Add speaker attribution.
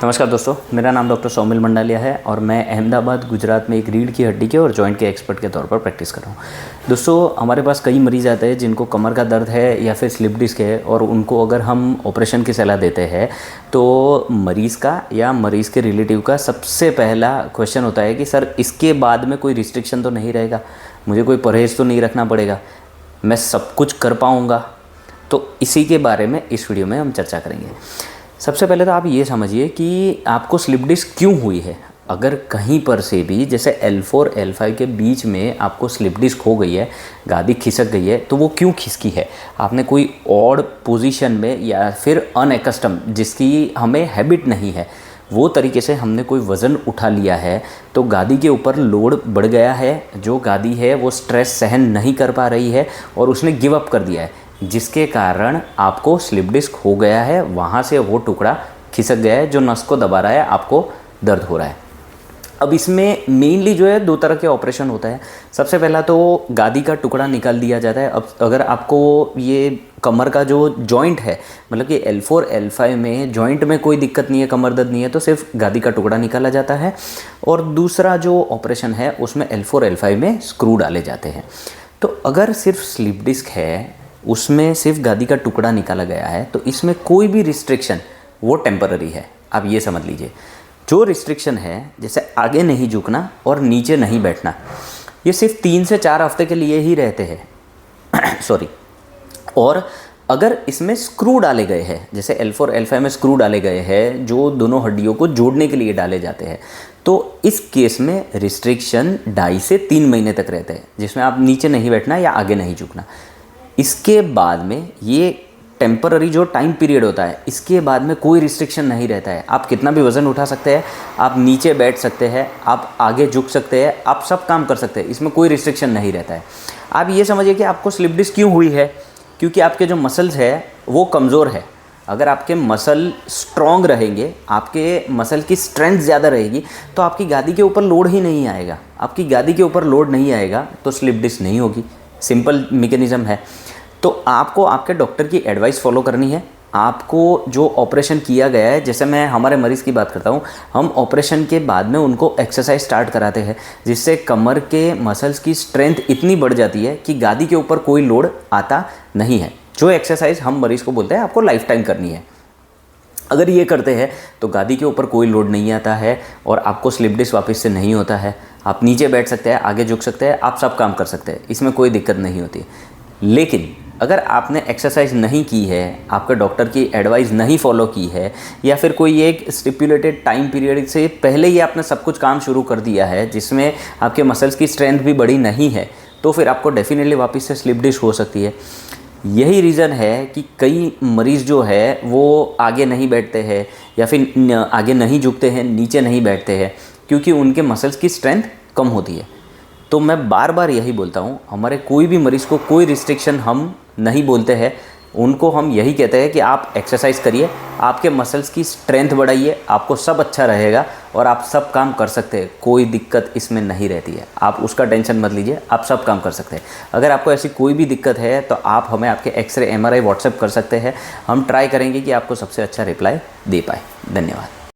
Speaker 1: नमस्कार दोस्तों, मेरा नाम डॉक्टर सौमिल मंडालिया है और मैं अहमदाबाद गुजरात में एक रीढ़ की हड्डी के और जॉइंट के एक्सपर्ट के तौर पर प्रैक्टिस कर रहा हूँ। दोस्तों, हमारे पास कई मरीज़ आते हैं जिनको कमर का दर्द है या फिर स्लिप डिस्क है और उनको अगर हम ऑपरेशन की सलाह देते हैं तो मरीज़ का या मरीज़ के रिलेटिव का सबसे पहला क्वेश्चन होता है कि सर इसके बाद में कोई रिस्ट्रिक्शन तो नहीं रहेगा, मुझे कोई परहेज़ तो नहीं रखना पड़ेगा, मैं सब कुछ कर पाऊँगा। तो इसी के बारे में इस वीडियो में हम चर्चा करेंगे। सबसे पहले तो आप ये समझिए कि आपको स्लिप डिस्क क्यों हुई है। अगर कहीं पर से भी जैसे L4 L5 के बीच में आपको स्लिप डिस्क हो गई है, गादी खिसक गई है, तो वो क्यों खिसकी है? आपने कोई ऑड पोजीशन में या फिर अनएकस्टम जिसकी हमें हैबिट नहीं है वो तरीके से हमने कोई वज़न उठा लिया है, तो गादी के ऊपर लोड बढ़ गया है, जो गादी है वो स्ट्रेस सहन नहीं कर पा रही है और उसने गिव अप कर दिया है, जिसके कारण आपको स्लिप डिस्क हो गया है। वहाँ से वो टुकड़ा खिसक गया है जो नस को दबा रहा है, आपको दर्द हो रहा है। अब इसमें मेनली जो है दो तरह के ऑपरेशन होता है। सबसे पहला तो गादी का टुकड़ा निकाल दिया जाता है। अब अगर आपको ये कमर का जो जॉइंट है, मतलब कि L4 L5 में जॉइंट में कोई दिक्कत नहीं है, कमर दर्द नहीं है, तो सिर्फ गादी का टुकड़ा निकाला जाता है। और दूसरा जो ऑपरेशन है उसमें L4 L5 में स्क्रू डाले जाते हैं। तो अगर सिर्फ स्लिप डिस्क है, उसमें सिर्फ गादी का टुकड़ा निकाला गया है, तो इसमें कोई भी रिस्ट्रिक्शन वो टेम्पररी है। आप ये समझ लीजिए, जो रिस्ट्रिक्शन है जैसे आगे नहीं झुकना और नीचे नहीं बैठना, ये सिर्फ 3 से 4 हफ्ते के लिए ही रहते हैं सॉरी। और अगर इसमें स्क्रू डाले गए हैं, जैसे L4 L5 में स्क्रू डाले गए हैं जो दोनों हड्डियों को जोड़ने के लिए डाले जाते हैं, तो इस केस में रिस्ट्रिक्शन 2.5 से 3 महीने तक रहते हैं, जिसमें आप नीचे नहीं बैठना या आगे नहीं झुकना। इसके बाद में ये टेम्पररी जो टाइम पीरियड होता है, इसके बाद में कोई रिस्ट्रिक्शन नहीं रहता है। आप कितना भी वज़न उठा सकते हैं, आप नीचे बैठ सकते हैं, आप आगे झुक सकते हैं, आप सब काम कर सकते हैं, इसमें कोई रिस्ट्रिक्शन नहीं रहता है। आप ये समझिए कि आपको स्लिप डिस्क क्यों हुई है, क्योंकि आपके जो मसल्स है वो कमज़ोर है। अगर आपके मसल स्ट्रॉन्ग रहेंगे, आपके मसल की स्ट्रेंथ ज़्यादा रहेगी, तो आपकी गादी के ऊपर लोड ही नहीं आएगा। आपकी गादी के ऊपर लोड नहीं आएगा तो स्लिप डिस्क नहीं होगी। सिंपल मैकेनिज़्म है। तो आपको आपके डॉक्टर की एडवाइस फॉलो करनी है। आपको जो ऑपरेशन किया गया है, जैसे मैं हमारे मरीज़ की बात करता हूँ, हम ऑपरेशन के बाद में उनको एक्सरसाइज स्टार्ट कराते हैं, जिससे कमर के मसल्स की स्ट्रेंथ इतनी बढ़ जाती है कि गादी के ऊपर कोई लोड आता नहीं है। जो एक्सरसाइज हम मरीज़ को बोलते हैं आपको लाइफ टाइम करनी है। अगर ये करते हैं तो गादी के ऊपर कोई लोड नहीं आता है और आपको स्लिप डिस्क वापस से नहीं होता है। आप नीचे बैठ सकते हैं, आगे झुक सकते हैं, आप सब काम कर सकते हैं, इसमें कोई दिक्कत नहीं होती। लेकिन अगर आपने एक्सरसाइज नहीं की है, आपके डॉक्टर की एडवाइस नहीं फॉलो की है, या फिर कोई एक स्टिपुलेटेड टाइम पीरियड से पहले ही आपने सब कुछ काम शुरू कर दिया है जिसमें आपके मसल्स की स्ट्रेंथ भी बड़ी नहीं है, तो फिर आपको डेफिनेटली वापस से स्लिप डिस्क हो सकती है। यही रीज़न है कि कई मरीज़ जो है वो आगे नहीं बैठते हैं या फिर आगे नहीं झुकते हैं, नीचे नहीं बैठते हैं, क्योंकि उनके मसल्स की स्ट्रेंथ कम होती है। तो मैं बार बार यही बोलता हूँ, हमारे कोई भी मरीज़ को कोई रिस्ट्रिक्शन हम नहीं बोलते हैं। उनको हम यही कहते हैं कि आप एक्सरसाइज करिए, आपके मसल्स की स्ट्रेंथ बढ़ाइए, आपको सब अच्छा रहेगा और आप सब काम कर सकते हैं। कोई दिक्कत इसमें नहीं रहती है, आप उसका टेंशन मत लीजिए, आप सब काम कर सकते हैं। अगर आपको ऐसी कोई भी दिक्कत है तो आप हमें आपके एक्सरे MRI व्हाट्सएप कर सकते हैं। हम ट्राई करेंगे कि आपको सबसे अच्छा रिप्लाई दे पाए। धन्यवाद।